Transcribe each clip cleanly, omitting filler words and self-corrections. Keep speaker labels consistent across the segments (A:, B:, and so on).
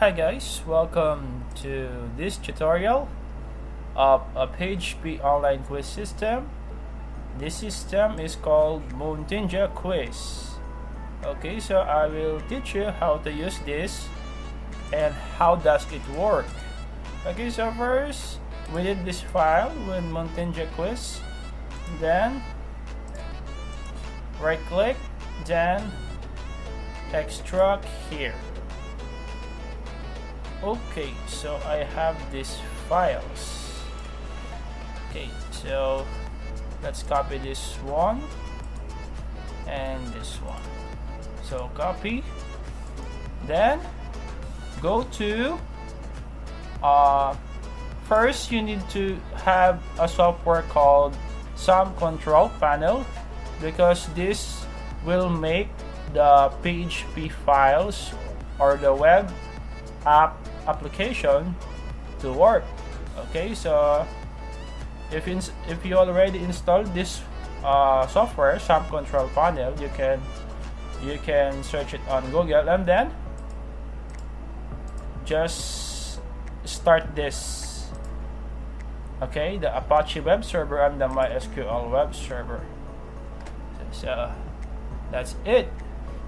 A: Hi guys, welcome to this tutorial of a PHP online quiz system. This system is called Muntingia Quiz. Okay, so I will teach you how to use this and how does it work. Okay, so first we need this file with Muntingia Quiz, then right click, then extract here. Okay, so I have these files. Okay, so let's copy this one and this one. So copy, then go to first you need to have a software called PHP Control Panel, because this will make the PHP files or the web application to work. Okay, so if you already installed this software, PHP Control Panel, you can search it on Google and then just start this. Okay, the Apache web server and the MySQL web server. So that's it.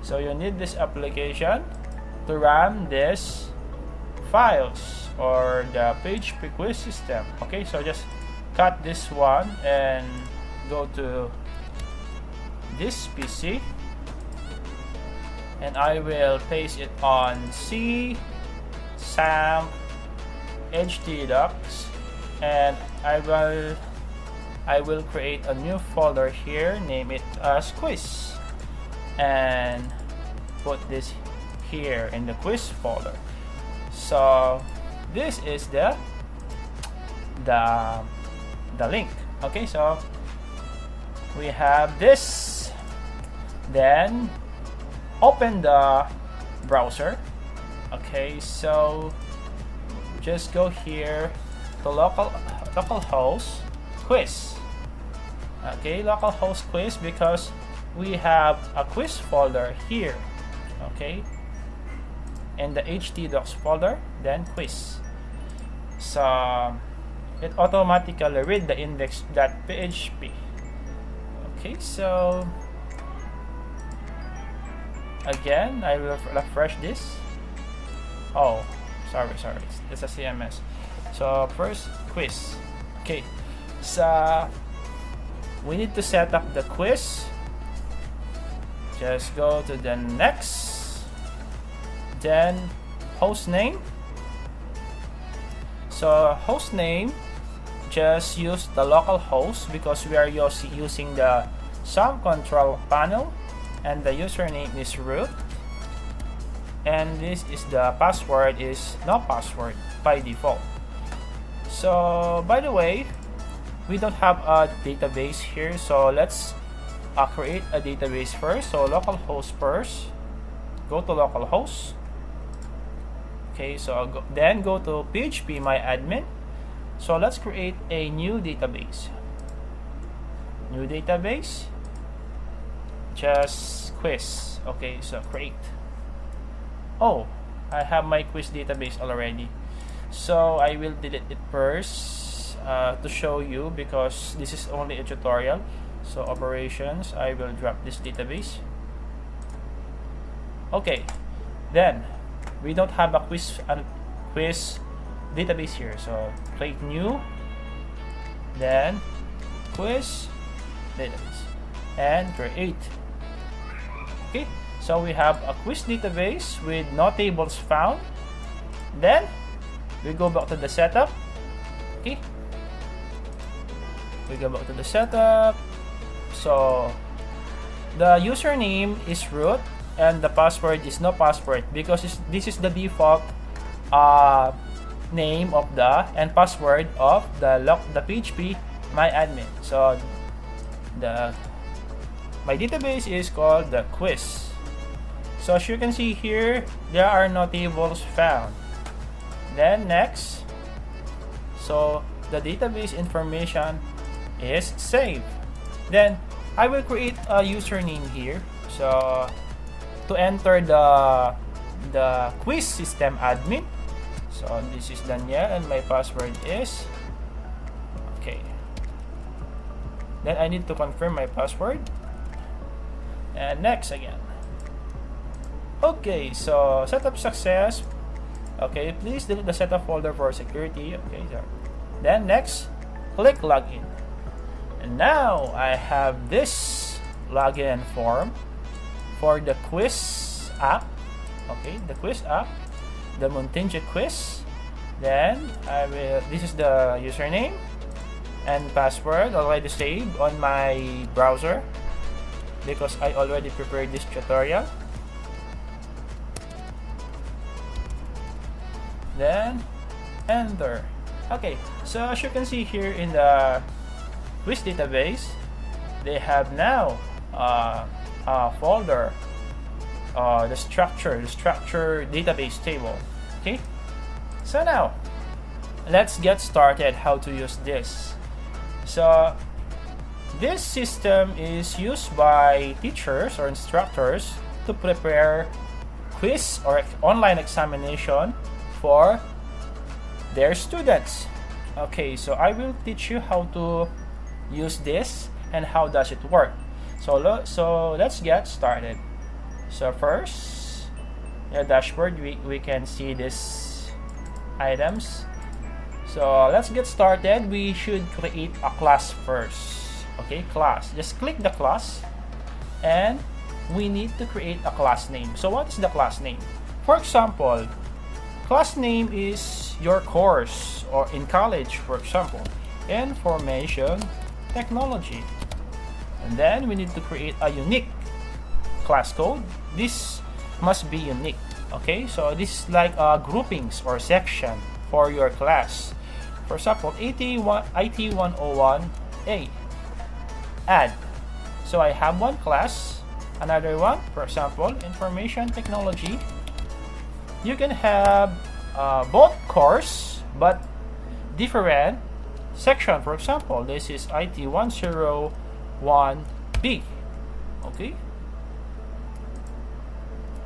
A: So you need this application to run this files or the PHP quiz system. Okay, so just cut this one and go to this PC, and I will paste it on C, SAM, htdocs, and I will create a new folder here, name it as quiz, and put this here in the quiz folder. So this is the link. Okay, so we have this, then open the browser. Okay, so just go here to localhost quiz. Okay, localhost quiz, because we have a quiz folder here. Okay, in the htdocs folder, then quiz. So it automatically read the index.php. Okay, so again I will refresh this. Oh, sorry, it's a CMS. So first quiz. Okay, so we need to set up the quiz. Just go to the next, then host name. So host name, just use the local host because we are using the PHP Control Panel, and the username is root, and this is the password is no password by default. So by the way, we don't have a database here, so let's create a database first. So localhost first, go to localhost. Okay, so then go to PHP my admin. So let's create a new database. New database, just quiz. Okay, so create. Oh, I have my quiz database already. So I will delete it first to show you, because this is only a tutorial. So operations, I will drop this database. Okay, then we don't have a quiz database here, so create new, then quiz database and create. Okay, so we have a quiz database with no tables found. Then we go back to the setup. Okay, we go back to the setup. So the username is root and the password is no password, because this is the default name of the and password of the PHP my admin. So my database is called the quiz. So as you can see here, there are no tables found. Then next, so the database information is saved. Then I will create a username here. So to enter the the quiz system admin. So this is Daniel and my password is okay. Then I need to confirm my password and next again. Okay, so setup success. Okay, please delete the setup folder for security. Okay, then next, click login. And now I have this login form for the quiz app. Okay, the quiz app, the Muntingia Quiz. Then this is the username and password already saved on my browser because I already prepared this tutorial. Then enter. Okay, so as you can see here in the quiz database, they have now a folder, the structure database table. Okay, so now let's get started how to use this. So this system is used by teachers or instructors to prepare quiz or online examination for their students. Okay, so I will teach you how to use this and how does it work. So let's get started. So first, in the dashboard, we can see these items. So let's get started. We should create a class first. Okay, class. Just click the class and we need to create a class name. So what is the class name? For example, class name is your course or in college, for example, information technology. And then we need to create a unique class code. This must be unique. Okay, so this is like groupings or section for your class. For example, IT 101A, add. So I have one class, another one, for example, information technology. You can have both course but different section. For example, this is IT 101B. Okay,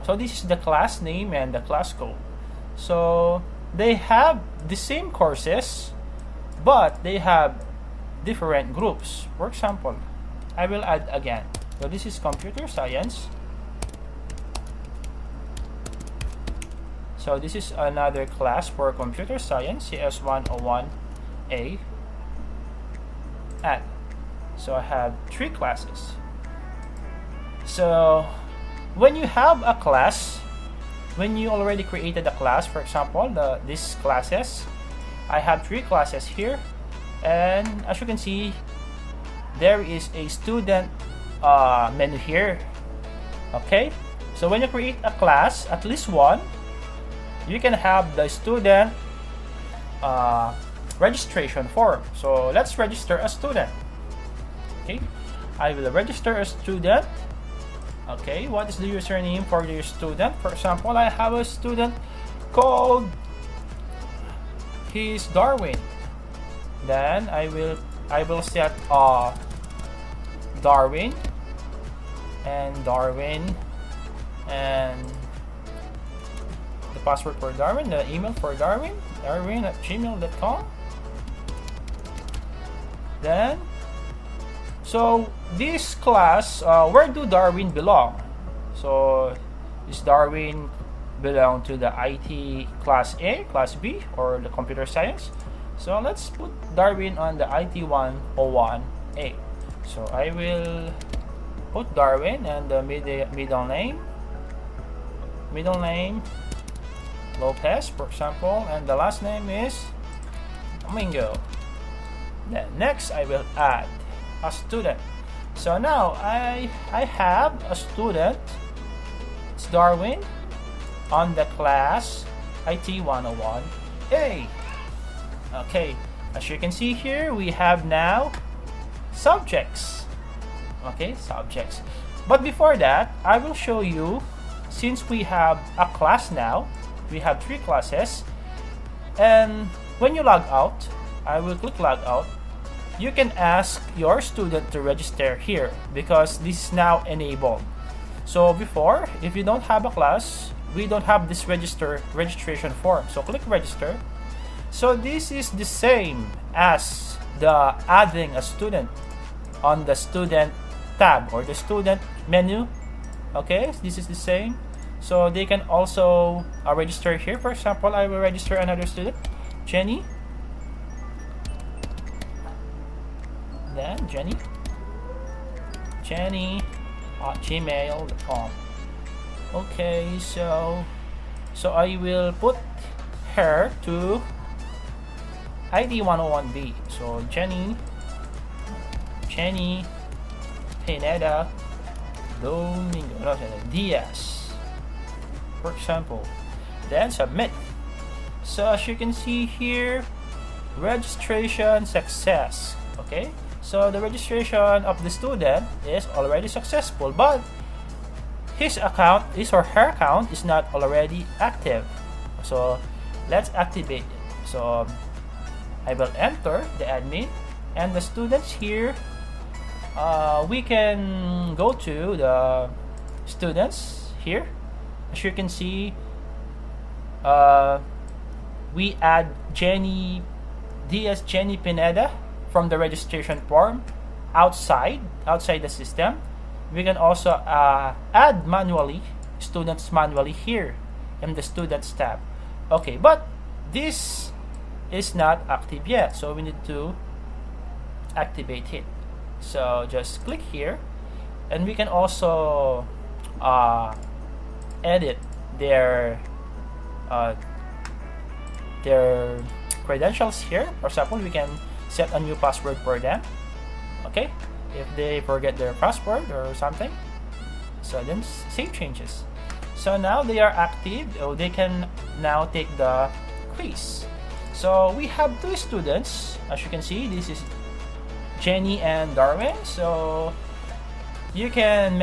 A: so this is the class name and the class code. So they have the same courses but they have different groups. For example, I will add again. So this is computer science. So this is another class for computer science, CS101A. Add. So I have 3 classes. So when you have a class, when you already created a class, for example, these classes, I have 3 classes here, and as you can see, there is a student menu here. Okay, so when you create a class, at least one, you can have the student registration form. So let's register a student. Okay, I will register a student. Okay, what is the username for your student? For example, I have a student called he's Darwin. Then I will set Darwin and the password for Darwin, the email for Darwin at gmail.com. Then, so this class, where do Darwin belong? So is Darwin belong to the IT class A, class B, or the computer science? So let's put Darwin on the IT 101A. So I will put Darwin and the middle name Lopez, for example, and the last name is Domingo. Then next I will add a student. So now I have a student, it's Darwin, on the class IT 101A. Okay, as you can see here, we have now subjects. Okay, subjects. But before that, I will show you, since we have a class now, we have 3 classes, and when you log out, I will click log out. You can ask your student to register here because this is now enabled. So before, if you don't have a class, we don't have this registration form. So click register. So this is the same as the adding a student on the student tab or the student menu. Okay, this is the same. So they can also register here. For example, I will register another student, Jenny. Then Jenny at gmail.com. Okay, so I will put her to ID 101B. So Jenny Pineda Domingo Diaz, for example. Then submit. So as you can see here, registration success. Okay, so the registration of the student is already successful, but his or her account is not already active. So let's activate it. So I will enter the admin and the students here. We can go to the students here. As you can see, we add Jenny Pineda from the registration form outside the system. We can also add students manually here in the students tab. Okay, but this is not active yet, so we need to activate it. So just click here, and we can also edit their credentials here. For example, we can set a new password for them. Okay, if they forget their password or something, so then save changes. So now they are active. They can now take the quiz. So we have two students. As you can see, this is Jenny and Darwin. So you can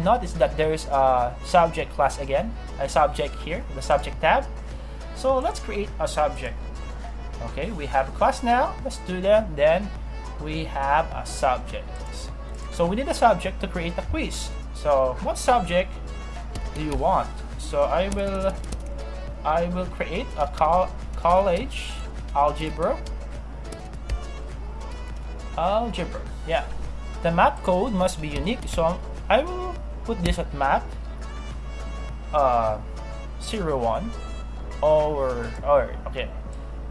A: notice that there is a subject class again, a subject here, the subject tab. So let's create a subject. Okay, we have a class now, a student, then we have a subject. So we need a subject to create a quiz. So what subject do you want? So I will create a college algebra. Yeah, the math code must be unique, so I will put this at math 01 or okay,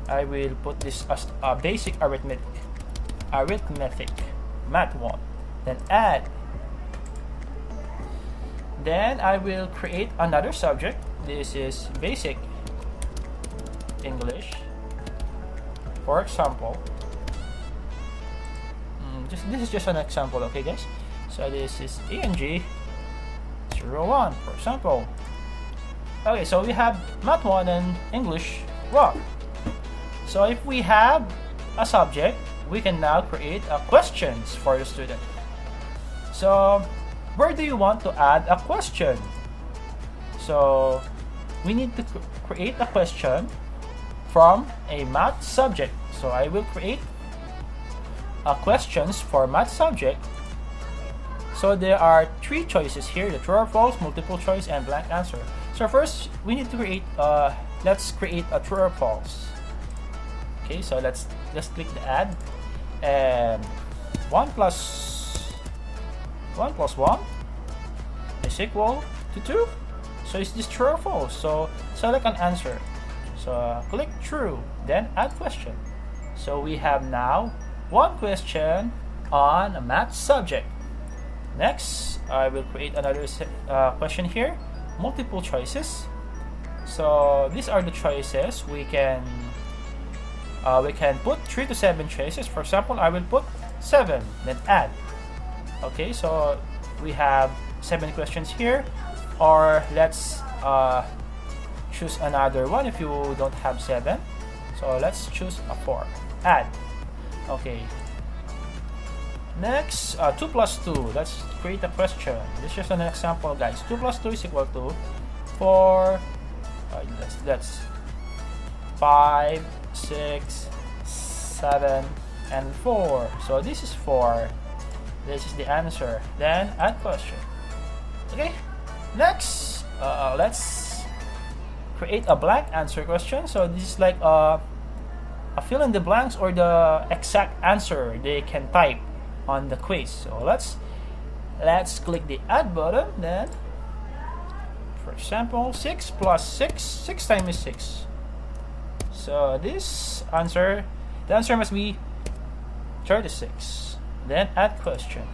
A: I will put this as a basic arithmetic math 1, then add. Then I will create another subject. This is basic English, for example. This is just an example, okay guys? So this is ENG 01, for example. Okay, so we have math 1 and English 1. So if we have a subject, we can now create questions for the student. So where do you want to add a question? So we need to create a question from a math subject. So I will create questions for math subject. So there are three choices here: the true or false, multiple choice, and blank answer. So first we need to create let's create a true or false. Okay, so let's click the add, and 1 plus 1 is equal to 2. So is this true or false? So select an answer. So click true, then add question. So we have now one question on a math subject. Next, I will create another question here, multiple choices. So these are the choices. We can put 3 to 7 choices. For example, I will put 7, then add. Okay, so we have 7 questions here, or let's choose another one if you don't have 7. So let's choose a 4, add. Okay, next 2 plus 2. Let's create a question. This is just an example, guys. 2 plus 2 is equal to 4. That's 5, 6, 7, and 4. So this is 4. This is the answer. Then add question. Okay, next let's create a blank answer question. So this is like a fill in the blanks or the exact answer they can type on the quiz. So let's click the add button. Then for example, 6 plus 6, 6 times 6. So this answer, the answer must be 36. Then add question.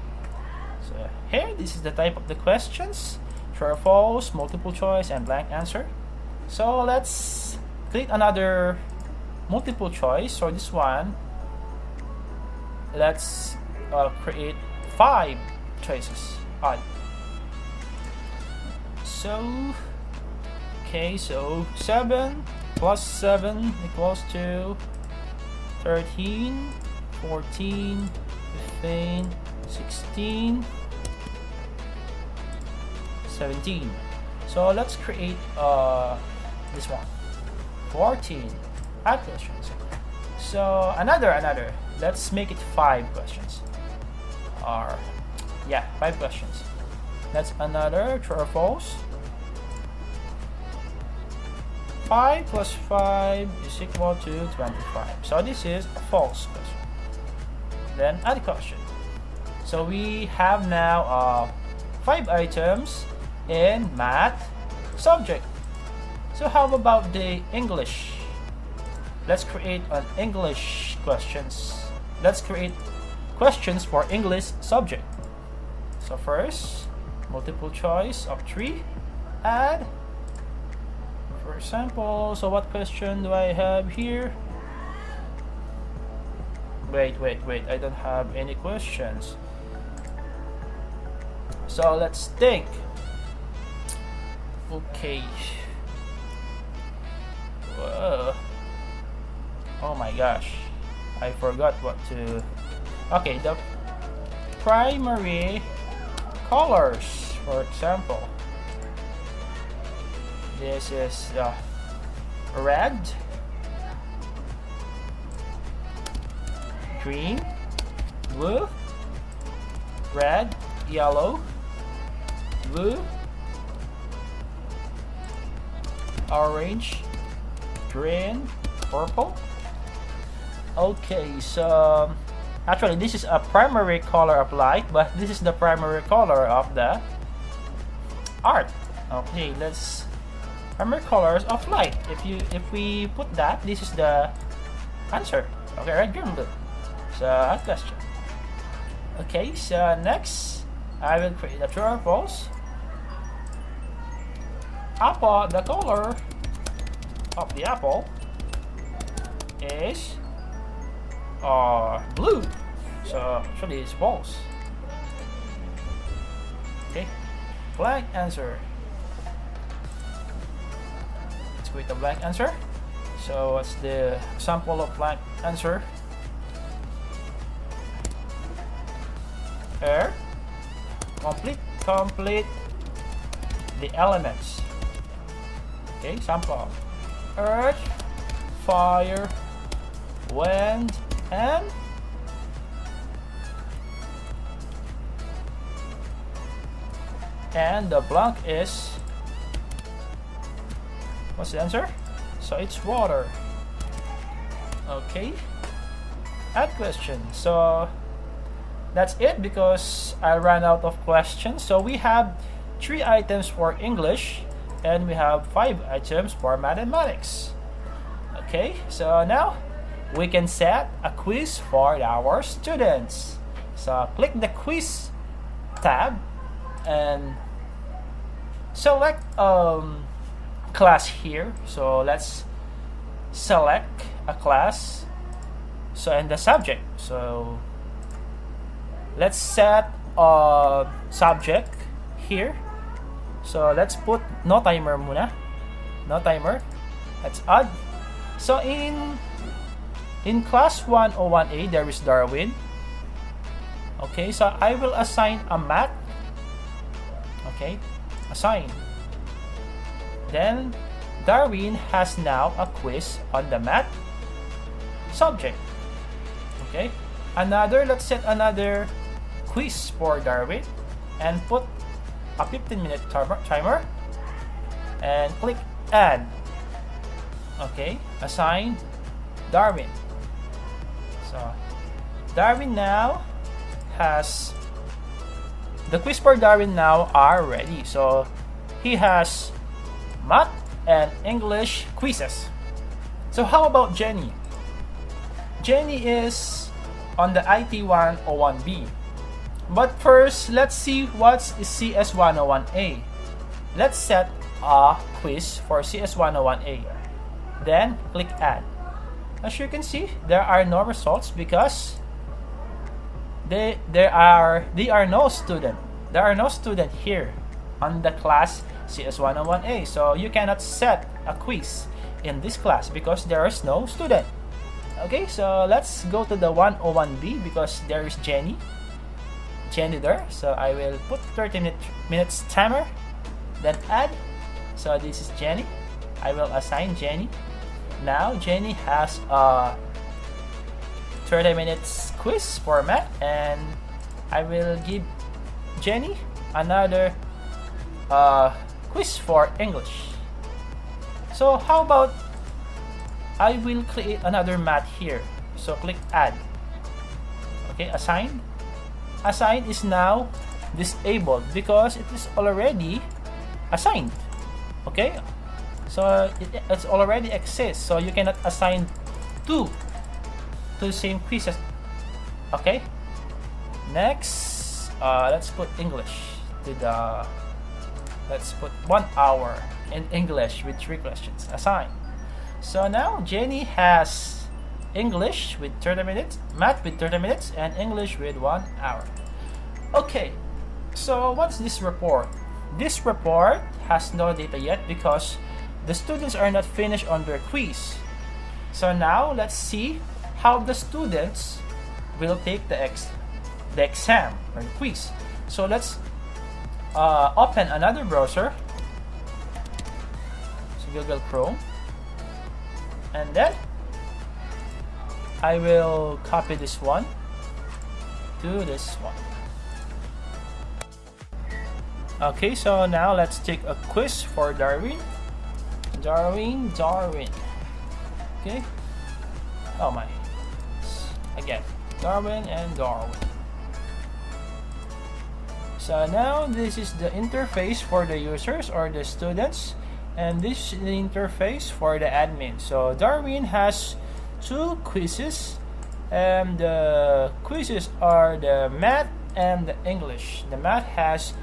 A: So here, this is the type of the questions: true or false, multiple choice, and blank answer. So let's create another multiple choice. So this one, let's create 5 choices. Odd. So okay, so 7 plus 7 equals to 13, 14, 15, 16, 17. So let's create this one, 14. Add questions. So another. Let's make it 5 questions. Or yeah, 5 questions. That's another true or false. 5 plus 5 is equal to 25. So this is a false question. Then add question. So we have now 5 items in math subject. So how about the English? Let's create an English questions. Let's create questions for English subject. So first, multiple choice of 3. Add. For example, so what question do I have here? Wait, I don't have any questions. So let's think. Okay. Whoa. Oh my gosh, I forgot what to. Okay, the primary colors, for example. This is red, green, blue, red, yellow, blue, orange, green, purple. Okay, so actually this is a primary color of light, but this is the primary color of the art. Okay, let's primary colors of light. If we put that, this is the answer. Okay, red, green, blue. So add question. Okay, so next I will create a true or false. Apple, the color of the apple is blue. So actually it's false. Okay, blank answer. Let's create a blank answer. So what's the sample of blank answer? Air. Complete the elements. Okay, sample: earth, fire, wind, and the blank is, what's the answer? So it's water. Okay, add question. So that's it, because I ran out of questions. So we have 3 items for English and we have 5 items for mathematics. Okay, so now we can set a quiz for our students. So click the quiz tab and select class here. So let's select a class. So and the subject. So let's set a subject here. So let's put no timer muna. No timer. Let's add. So in class 101A there is Darwin. Okay, so I will assign a math. Okay, assign. Then Darwin has now a quiz on the math subject. Okay, let's set another quiz for Darwin and put a 15-minute timer. and click add. Okay, assign Darwin. So Darwin now has the quiz for Darwin now are ready. So he has math and English quizzes. So how about Jenny? Jenny is on the IT 101B. But first, let's see what's CS 101A. Let's set a quiz for CS 101A. Then click add. As you can see, there are no results because there are no student. There are no student here on the class CS 101A. So you cannot set a quiz in this class because there is no student. Okay, so let's go to the 101B because there is Jenny there. So I will put 30 minutes timer, then add. So this is Jenny. I will assign Jenny. Now Jenny has a 30 minutes quiz format, and I will give Jenny another quiz for English. So how about I will create another math here. So click add. Okay, assign. Assign is now disabled because it is already assigned. Okay, so it's already exists, so you cannot assign two to the same quizzes. Okay, next let's put English to the, let's put 1 hour in English with 3 questions. Assign. So now Jenny has English with 30 minutes, math with 30 minutes, and English with 1 hour. Okay, so what's this report? This report has no data yet because the students are not finished on their quiz. So now let's see how the students will take the exam or the quiz. So let's open another browser. So Google Chrome. And then I will copy this one to this one. Okay, so now let's take a quiz for Darwin. Darwin. Okay. Oh my. Again, Darwin and Darwin. So now this is the interface for the users or the students, and this is the interface for the admin. So Darwin has 2 quizzes, and the quizzes are the math and the English. The math has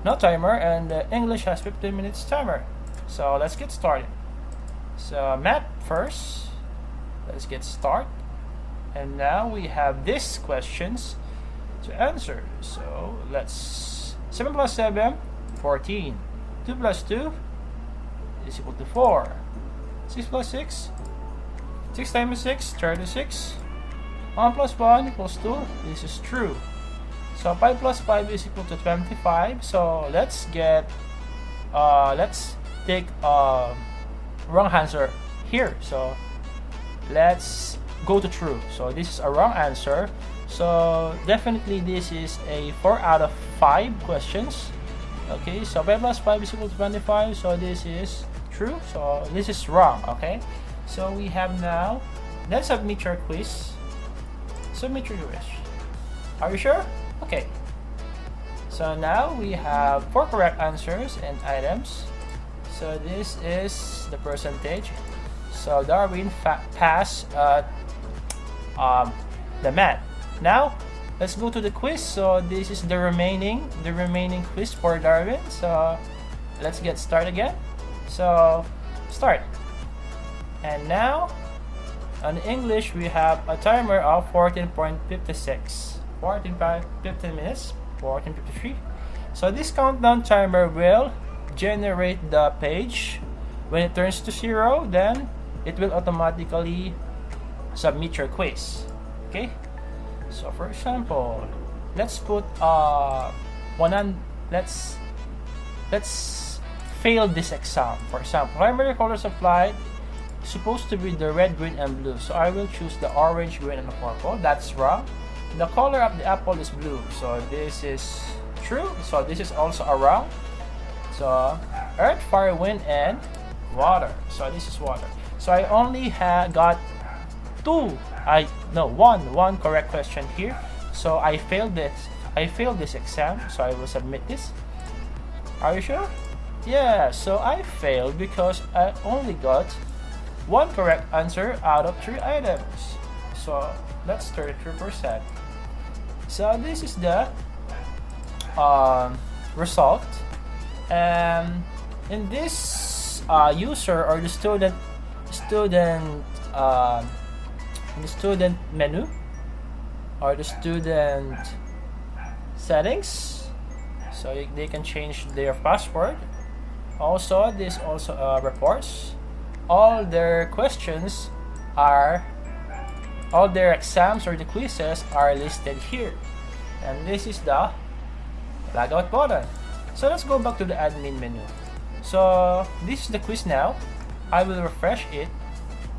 A: no timer and the English has 15 minutes timer. So let's get started. So math first. Let's get started. And now we have these questions to answer. So let's 7 plus 7, 14. 2 plus 2 is equal to 4. 6 plus 6, 6 times 6, 36. 1 plus 1 equals 2. This is true. So 5 plus 5 is equal to 25. So let's take wrong answer here. So let's go to true. So this is a wrong answer. So definitely this is a 4 out of 5 questions. Okay, so 5 plus 5 is equal to 25. So this is true. So this is wrong. Okay, so we have now, let's submit your quiz. Submit your quiz. Are you sure? Okay. So now we have 4 correct answers and items. So this is the percentage. So Darwin passed the math. Now let's go to the quiz. So this is the remaining quiz for Darwin. So let's get started again. So start. And now on English we have a timer of 14.56. 15 minutes, 14:53. So this countdown timer will generate the page. When it turns to 0, then it will automatically submit your quiz. Okay, so for example, let's put let's fail this exam. For example, primary colors applied supposed to be the red, green, and blue. So I will choose the orange, green, and the purple. That's wrong. The color of the apple is blue. So this is true. So this is also a wrong. So earth, fire, wind, and water. So this is water. So I only got one correct question here. So I failed this exam, so I will submit this. Are you sure? Yeah, so I failed because I only got one correct answer out of 3 items. So that's 33%. So this is the result. And in this user or the student in the student menu or the student settings, so they can change their password. Also, this also reports all their questions all their exams or the quizzes are listed here, and this is the logout button. So let's go back to the admin menu. So this is the quiz now. I will refresh it,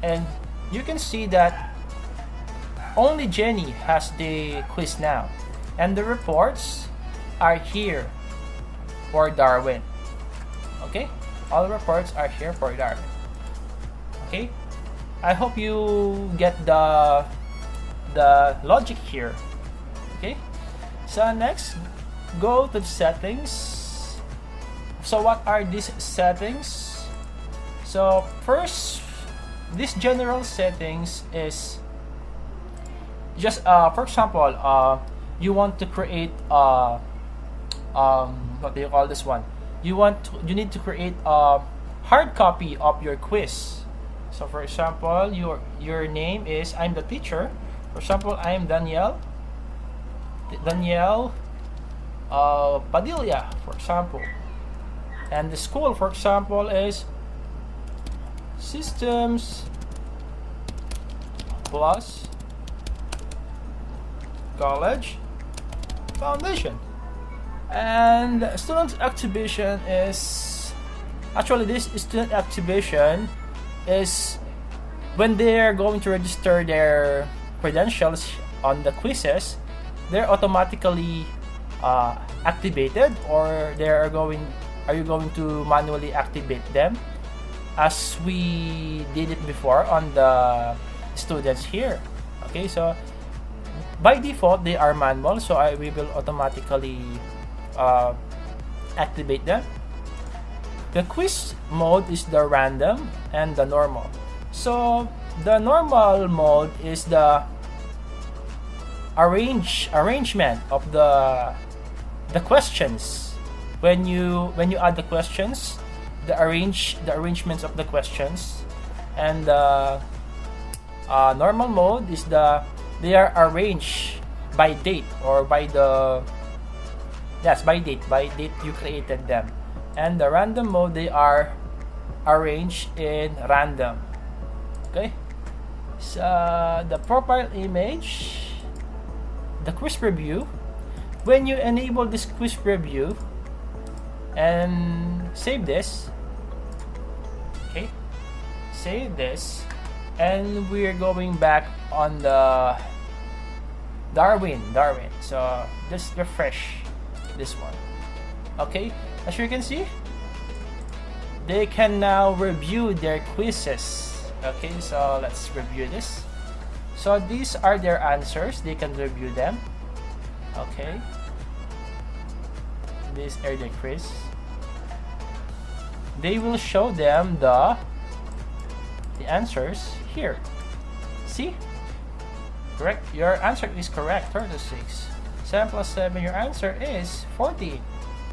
A: and you can see that only Jenny has the quiz now, and the reports are here for Darwin. Okay, all reports are here for Darwin. Okay, I hope you get the logic here. Okay, so next, go to the settings. So what are these settings? So first, this general settings is just for example, you want to create what do you call this one? You need to create a hard copy of your quiz. So for example, your name is, I'm the teacher. For example, I'm Danielle Padilla, for example. And the school, for example, is Systems Plus College Foundation. And student activation is, actually this student activation is when they're going to register their credentials on the quizzes, they're automatically activated, or are you going to manually activate them as we did it before on the students here? Okay, so by default they are manual, so we will automatically activate them. The quiz mode is the random and the normal. So the normal mode is the arrangement of the questions. When you add the questions, the arrangements of the questions. And the normal mode is they are arranged by date, or by date you created them. And the random mode, they are arranged in random. Okay, so the profile image, the quiz preview, when you enable this quiz preview and save this, okay, save this, and we're going back on the Darwin. So just refresh this one. Okay, as you can see, they can now review their quizzes. Okay, so let's review this. So these are their answers, they can review them. Okay, these are the quiz. They will show them the answers here. See, correct, your answer is correct, 36. 7 plus 7, your answer is 14.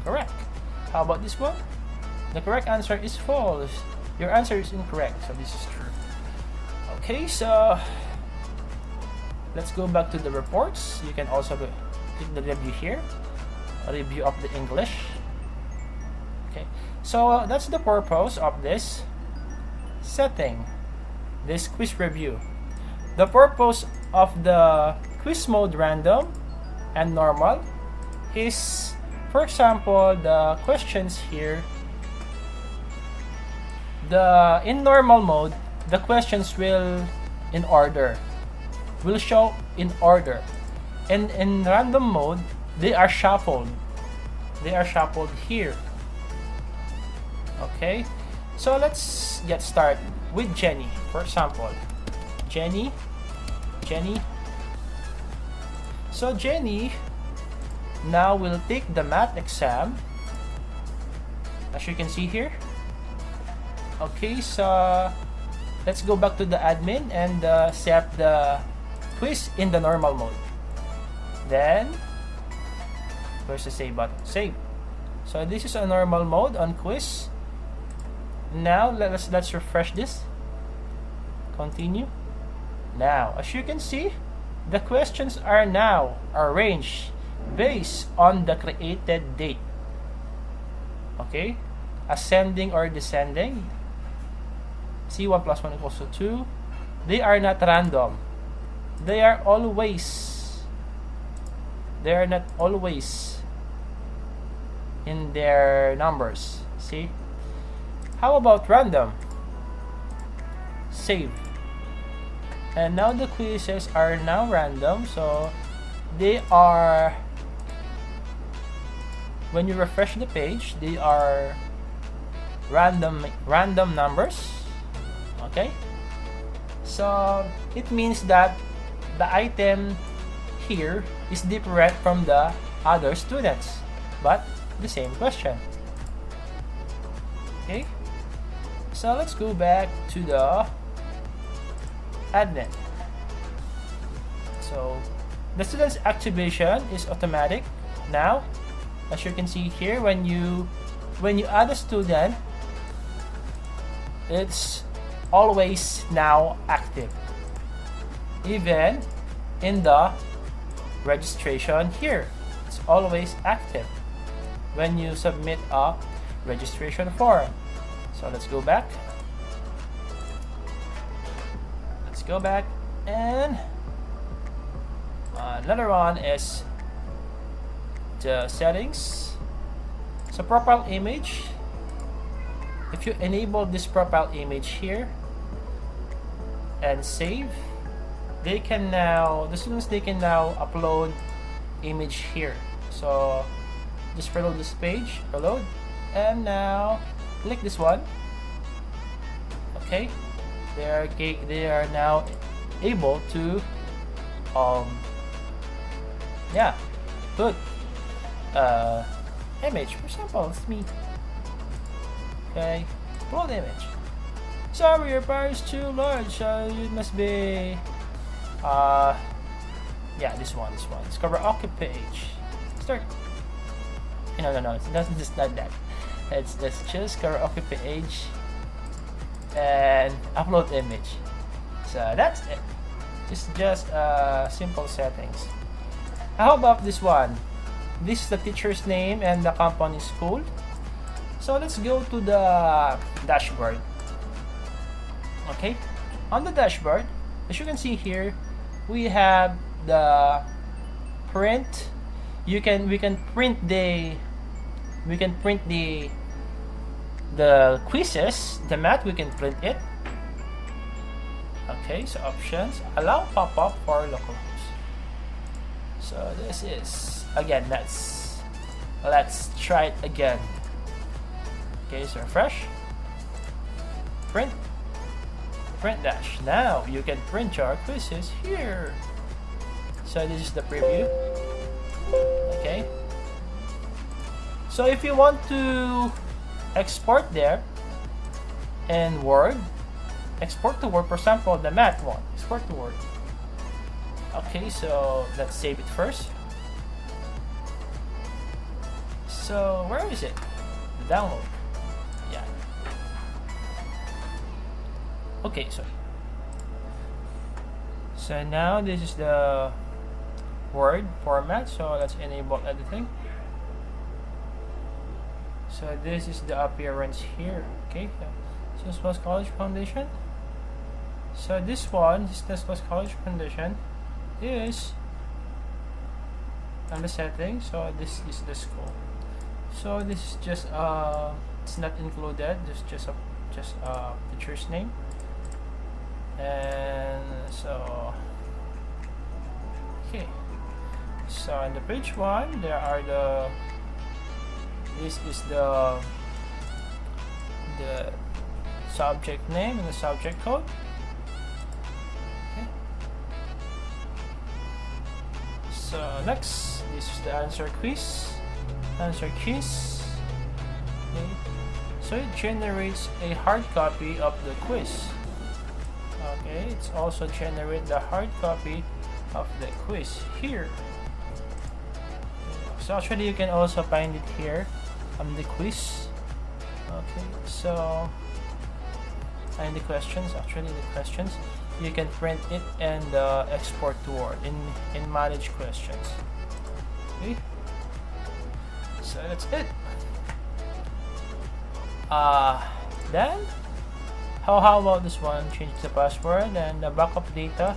A: Correct. How about this one? The correct answer is false. Your answer is incorrect, so this is true. Okay, so let's go back to the reports. You can also click the review here, a review of the English. Okay, so that's the purpose of this setting, this quiz review. The purpose of the quiz mode random and normal is, for example, the questions here, in normal mode, the questions will show in order, and in random mode they are shuffled here. Okay, so let's get started with Jenny. For example, Jenny. So Jenny now will take the math exam, as you can see here. Okay, so let's go back to the admin and set the quiz in the normal mode. Then where's the save button? Save. So this is a normal mode on quiz. Now let's refresh this. Continue. Now, as you can see, the questions are now arranged based on the created date. Okay, ascending or descending. See, 1 plus 1 equals to 2. They are not random. They are not always in their numbers. See? How about random? Save. And now the quizzes are now random, so they are, when you refresh the page, they are random numbers. Okay, so it means that the item here is different from the other students, but the same question. Okay, so let's go back to the admin. So the student's activation is automatic now. As you can see here, when you add a student, it's always now active, even in the registration here. It's always active when you submit a registration form. So let's go back. And another one is the settings. So profile image, if you enable this profile image here and save, the students can now upload image here. So just reload this page, reload, and now click this one. Okay, they are now able to put image. For example, it's me. Okay, upload image. Sorry, your bar is too large, so it must be this one. It's karaoke page. Start. No, it's just not that. It's just karaoke page and upload image. So that's it. It's just simple settings. How about this one? This is the teacher's name and the company school. So let's go to the dashboard. Okay, on the dashboard, as you can see here, we have the print. We can print the quizzes, the math, we can print it. Okay, so options, allow pop-up for local host. So this is, again, let's try it again. Okay, so refresh, print dash. Now you can print your quizzes here. So this is the preview. Okay, so if you want to export there in Word, export to Word. For example, the math one, export to Word. Okay, so let's save it first. So where is it? The download. Yeah. Okay, so now this is the Word format. So let's enable editing. So this is the appearance here. Okay, so this was College Foundation. So this was College Foundation is on the settings. So this is the school. So this is just it's not included. This is just a teacher's name. And so okay, so on the page 1 there are this is the the subject name and the subject code. Okay. So next, this is the answer quiz. Answer quiz. Okay. So it generates a hard copy of the quiz. Okay, it's also generate the hard copy of the quiz here. So actually you can also find it here on the quiz. Okay, so and the questions, you can print it and export to Word in manage questions. Okay, so that's it. Then how about this one? Change the password, and the backup data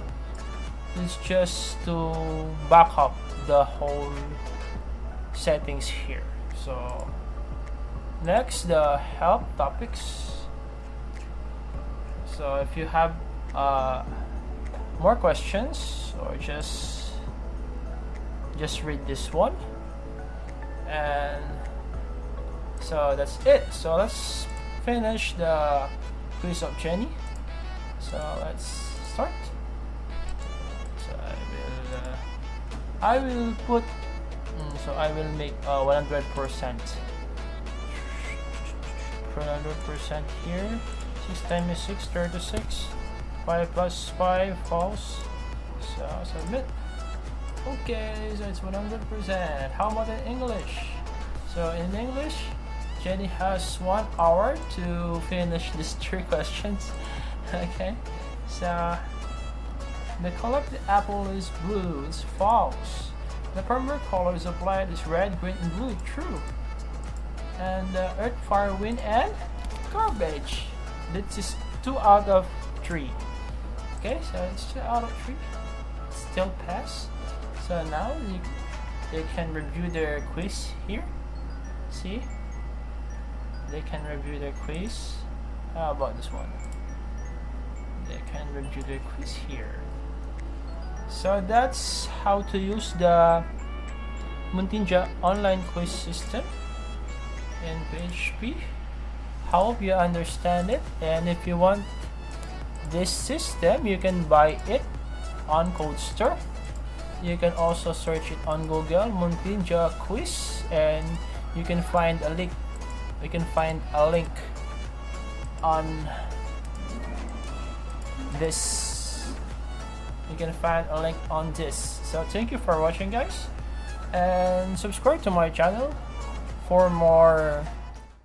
A: is just to back up the whole settings here. So next, the help topics. So if you have more questions, or just read this one, and so that's it. So let's finish the quiz of Jenny. So let's start. So I will put so I will make 100% here. 6 times 6, 36. 5 plus 5, false. So submit. Okay, so it's 100%. How about in English? So in English, Jenny has 1 hour to finish these 3 questions. Okay, so the color of the apple is blue. It's false. The primary colors applied is red, green, and blue. True. And earth, fire, wind, and garbage. This is 2 out of 3. Okay, so it's 2 out of 3. Still pass. So now they can review their quiz here. See? They can review their quiz. How about this one? They can review their quiz here. So that's how to use the Muntingia online quiz system in PHP. Hope you understand it, and if you want this system, you can buy it on Code Store. You can also search it on Google, Muntingia Quiz, and you can find a link. You can find a link on this. You can find a link on this. So thank you for watching, guys, and subscribe to my channel for more